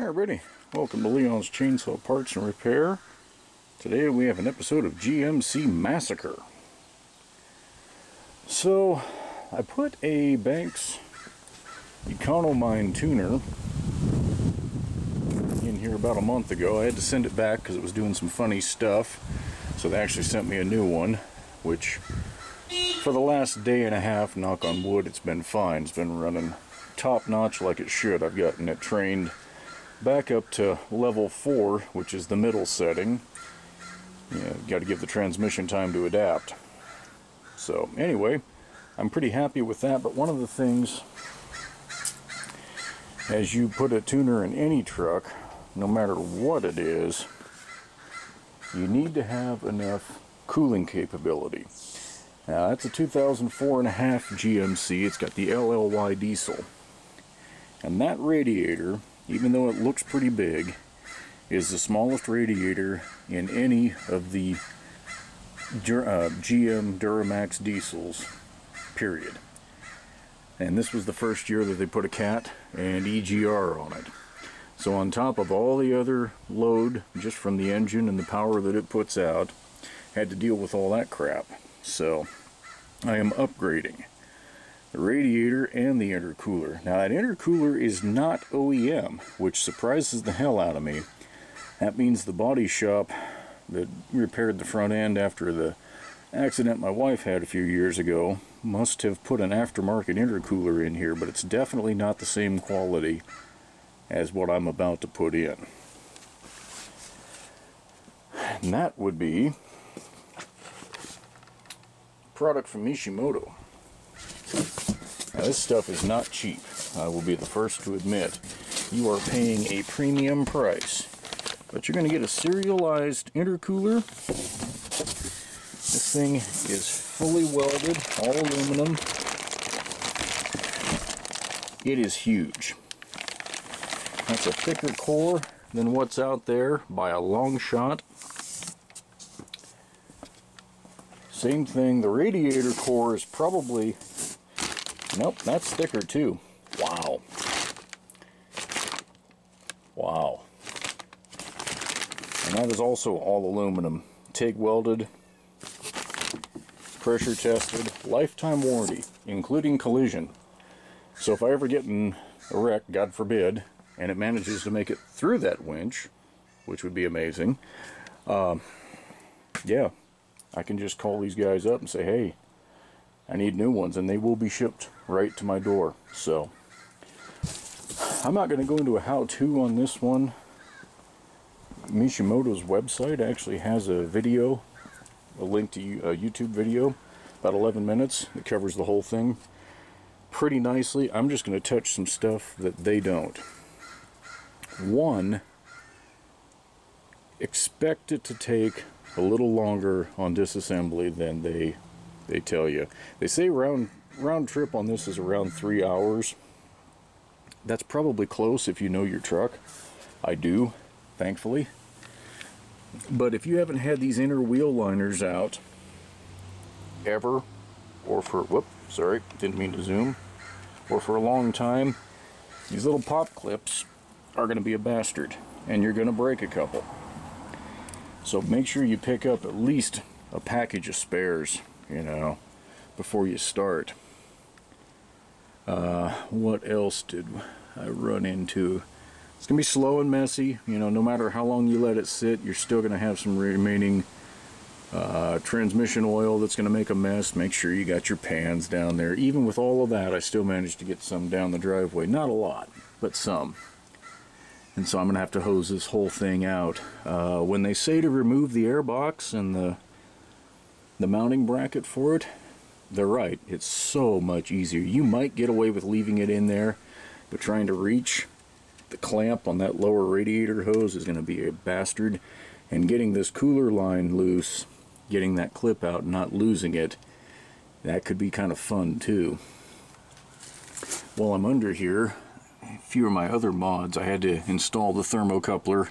Hi everybody, welcome to Leon's Chainsaw Parts and Repair. Today we have an episode of GMC Massacre. So, I put a Banks Economine tuner in here about a month ago. I had to send it back because it was doing some funny stuff. So they actually sent me a new one, which for the last day and a half, knock on wood, it's been fine. It's been running top notch like it should. I've gotten it trained back up to level 4, which is the middle setting. Got to give the transmission time to adapt. So anyway, I'm pretty happy with that, but one of the things, as you put a tuner in any truck, no matter what it is, you need to have enough cooling capability. Now that's a 2004 and a half GMC. It's got the LLY diesel. And that radiator, even though it looks pretty big, is the smallest radiator in any of the GM Duramax diesels, period. And this was the first year that they put a CAT and EGR on it. So on top of all the other load, just from the engine and the power that it puts out, had to deal with all that crap. So I am upgrading the radiator and the intercooler. Now that intercooler is not OEM, which surprises the hell out of me. That means the body shop that repaired the front end after the accident my wife had a few years ago must have put an aftermarket intercooler in here, but it's definitely not the same quality as what I'm about to put in. And that would be product from Mishimoto. Now this stuff is not cheap. I will be the first to admit. You are paying a premium price. But you're going to get a serialized intercooler. This thing is fully welded, all aluminum. It is huge. That's a thicker core than what's out there by a long shot. Same thing, the radiator core is probably... Nope, that's thicker too. Wow. Wow. And that is also all aluminum. TIG welded, pressure tested, lifetime warranty, including collision. So if I ever get in a wreck, God forbid, and it manages to make it through that winch, which would be amazing, yeah, I can just call these guys up and say, hey, I need new ones, and they will be shipped right to my door. So I'm not going to go into a how-to on this one. Mishimoto's website actually has a video, a link to a YouTube video, about 11 minutes, that covers the whole thing pretty nicely. I'm just going to touch some stuff that they don't. One, expect it to take a little longer on disassembly than they tell you. They say round trip on this is around 3 hours. That's probably close if you know your truck. I do, thankfully. But if you haven't had these inner wheel liners out ever, or for, whoop, sorry, didn't mean to zoom, or for a long time, these little pop clips are going to be a bastard, and you're going to break a couple. So make sure you pick up at least a package of spares, you know, before you start. What else did I run into? It's going to be slow and messy. You know, no matter how long you let it sit, you're still going to have some remaining transmission oil that's going to make a mess. Make sure you got your pans down there. Even with all of that, I still managed to get some down the driveway. Not a lot, but some. And so I'm going to have to hose this whole thing out. When they say to remove the air box and the mounting bracket for it, they're right. It's so much easier. You might get away with leaving it in there, but trying to reach the clamp on that lower radiator hose is going to be a bastard. And getting this cooler line loose, getting that clip out and not losing it, that could be kind of fun too. While I'm under here, a few of my other mods, I had to install the thermocoupler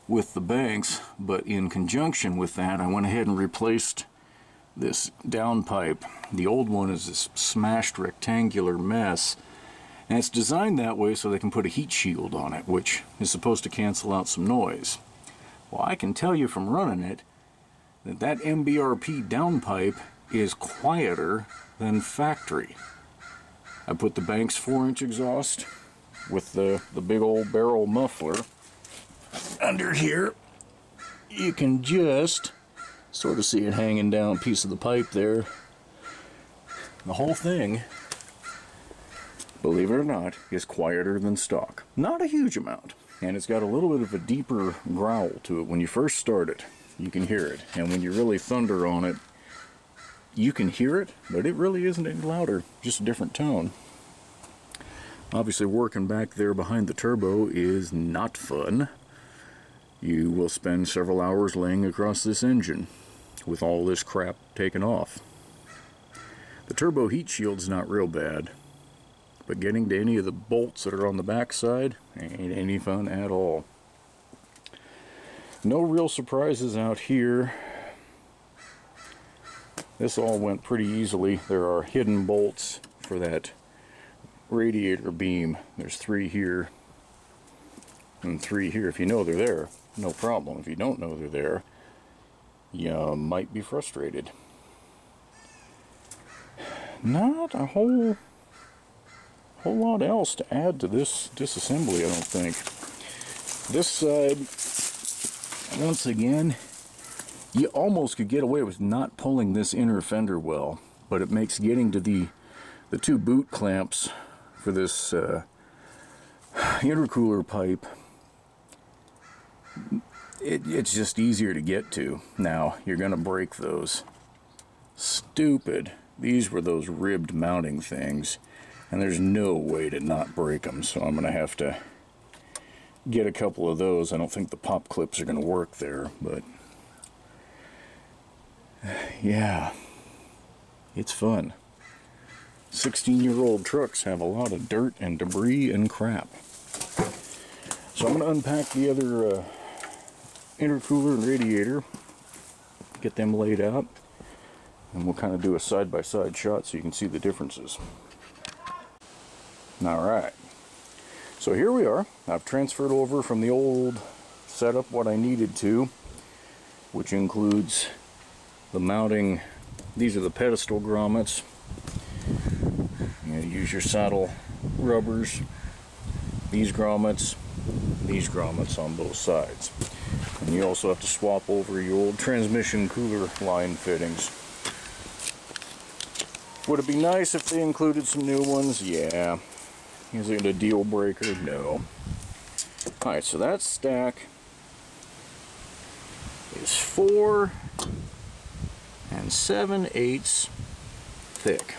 with the Banks, but in conjunction with that, I went ahead and replaced this downpipe. The old one is this smashed rectangular mess, And it's designed that way so they can put a heat shield on it, which is supposed to cancel out some noise. Well, I can tell you from running it that that MBRP downpipe is quieter than factory. I put the Banks 4-inch exhaust with the big old barrel muffler under here. You can just sort of see it hanging down a piece of the pipe there. The whole thing, believe it or not, is quieter than stock. Not a huge amount. And it's got a little bit of a deeper growl to it. When you first start it, you can hear it. And when you really thunder on it, you can hear it, but it really isn't any louder, just a different tone. Obviously, working back there behind the turbo is not fun. You will spend several hours laying across this engine with all this crap taken off. The turbo heat shield's not real bad, but getting to any of the bolts that are on the back side ain't any fun at all. No real surprises out here. This all went pretty easily. There are hidden bolts for that radiator beam. There's 3 here and 3 here. If you know they're there, no problem. If you don't know they're there, you might be frustrated. Not a whole lot else to add to this disassembly, I don't think. This side, once again, you almost could get away with not pulling this inner fender well, but it makes getting to the 2 boot clamps for this intercooler pipe, it's just easier to get to. Now, you're going to break those. Stupid. These were those ribbed mounting things, and there's no way to not break them, so I'm going to have to get a couple of those. I don't think the pop clips are going to work there, but yeah, it's fun. 16-year-old trucks have a lot of dirt and debris and crap. So I'm going to unpack the other intercooler and radiator, get them laid out, and we'll kind of do a side-by-side shot so you can see the differences. Alright, so here we are. I've transferred over from the old setup what I needed to, which includes the mounting. These are the pedestal grommets. You use your saddle rubbers, these grommets on both sides. And you also have to swap over your old transmission cooler line fittings. Would it be nice if they included some new ones? Yeah. Is it a deal breaker? No. Alright, so that stack is 4 7/8 thick.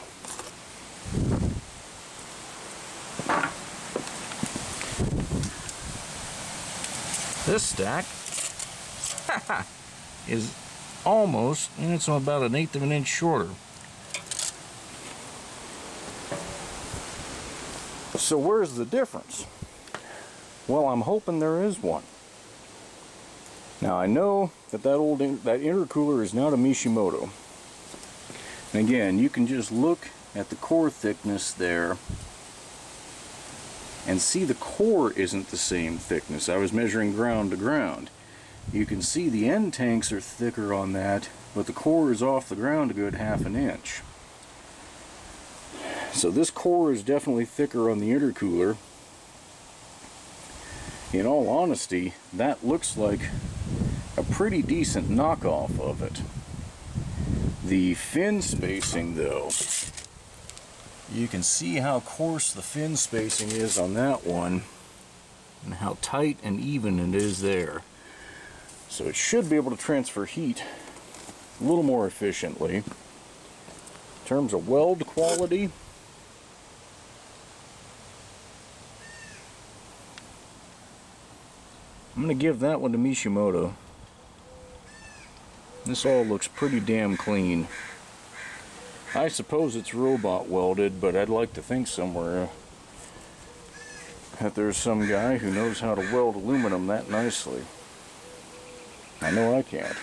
This stack is almost, and it's about 1/8 of an inch shorter. So where's the difference? Well, I'm hoping there is one. Now I know that that intercooler is not a Mishimoto. And again, you can just look at the core thickness there and see the core isn't the same thickness. I was measuring ground to ground. You can see the end tanks are thicker on that, but the core is off the ground a good 1/2 inch. So this core is definitely thicker on the intercooler. In all honesty, that looks like a pretty decent knockoff of it. The fin spacing, though, you can see how coarse the fin spacing is on that one and how tight and even it is there. So it should be able to transfer heat a little more efficiently. In terms of weld quality, I'm going to give that one to Mishimoto. This all looks pretty damn clean. I suppose it's robot welded, but I'd like to think somewhere that there's some guy who knows how to weld aluminum that nicely. I know I can't.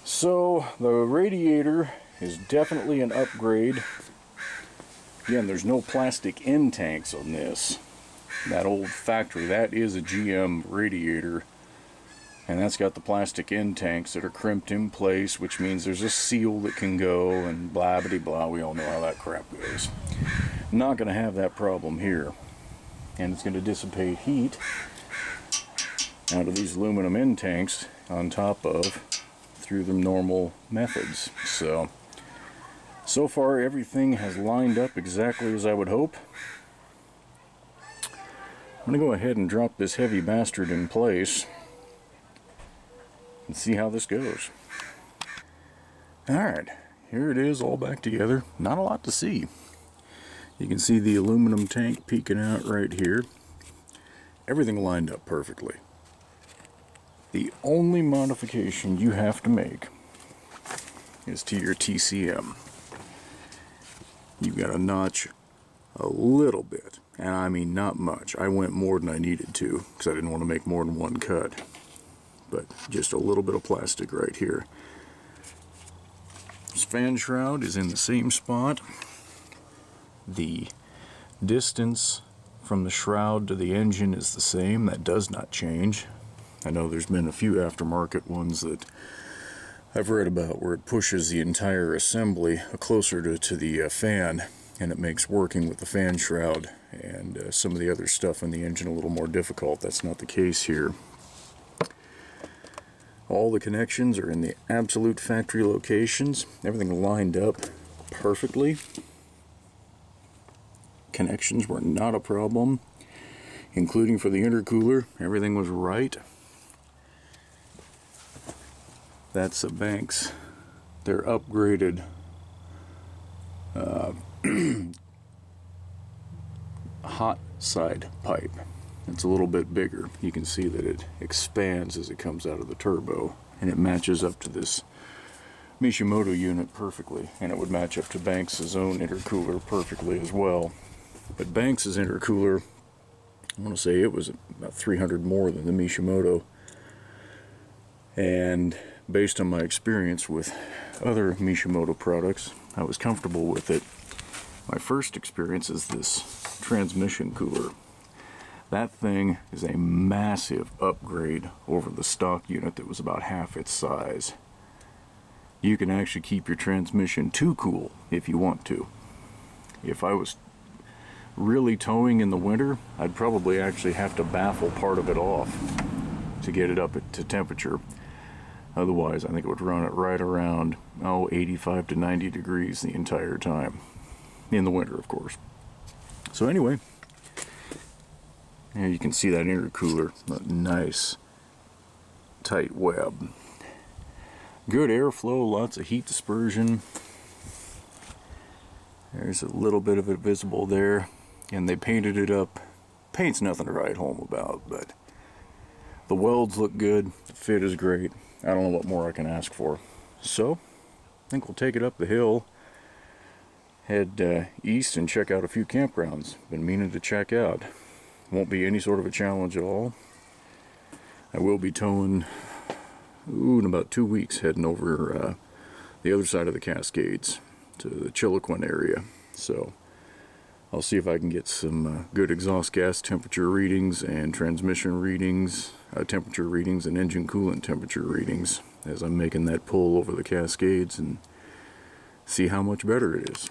So the radiator is definitely an upgrade Again, there's no plastic end tanks on this. That old factory, that is a GM radiator, and that's got the plastic end tanks that are crimped in place, which means there's a seal that can go and blah blah blah. We all know how that crap goes. Not going to have that problem here, and it's going to dissipate heat out of these aluminum end tanks on top of through the normal methods. So far everything has lined up exactly as I would hope. I'm going to go ahead and drop this heavy bastard in place and see how this goes. Alright, here it is all back together. Not a lot to see. You can see the aluminum tank peeking out right here. Everything lined up perfectly. The only modification you have to make is to your TCM. You've got to notch a little bit, and I mean not much. I went more than I needed to because I didn't want to make more than one cut, but just a little bit of plastic right here. This fan shroud is in the same spot. The distance from the shroud to the engine is the same. That does not change. I know there's been a few aftermarket ones that I've read about where it pushes the entire assembly closer to the fan, and it makes working with the fan shroud and some of the other stuff in the engine a little more difficult. That's not the case here. All the connections are in the absolute factory locations. Everything lined up perfectly. Connections were not a problem, including for the intercooler. Everything was right. That's a Banks. They're upgraded hot side pipe. It's a little bit bigger. You can see that it expands as it comes out of the turbo, and it matches up to this Mishimoto unit perfectly, and it would match up to Banks' own intercooler perfectly as well. But Banks' intercooler, I want to say it was about 300 more than the Mishimoto, and based on my experience with other Mishimoto products, I was comfortable with it. My first experience is this transmission cooler. That thing is a massive upgrade over the stock unit that was about half its size. You can actually keep your transmission too cool if you want to. If I was really towing in the winter, I'd probably actually have to baffle part of it off to get it up to temperature. Otherwise, I think it would run it right around 85 to 90 degrees the entire time. In the winter, of course. So anyway, and you can see that intercooler, a nice tight web. Good airflow, lots of heat dispersion. There's a little bit of it visible there, and they painted it up. Paint's nothing to write home about, but the welds look good, the fit is great. I don't know what more I can ask for. So, I think we'll take it up the hill, head east and check out a few campgrounds. Been meaning to check out. Won't be any sort of a challenge at all. I will be towing in about 2 weeks, heading over the other side of the Cascades to the Chiloquin area. So I'll see if I can get some good exhaust gas temperature readings and transmission readings, temperature readings and engine coolant temperature readings as I'm making that pull over the Cascades, and see how much better it is.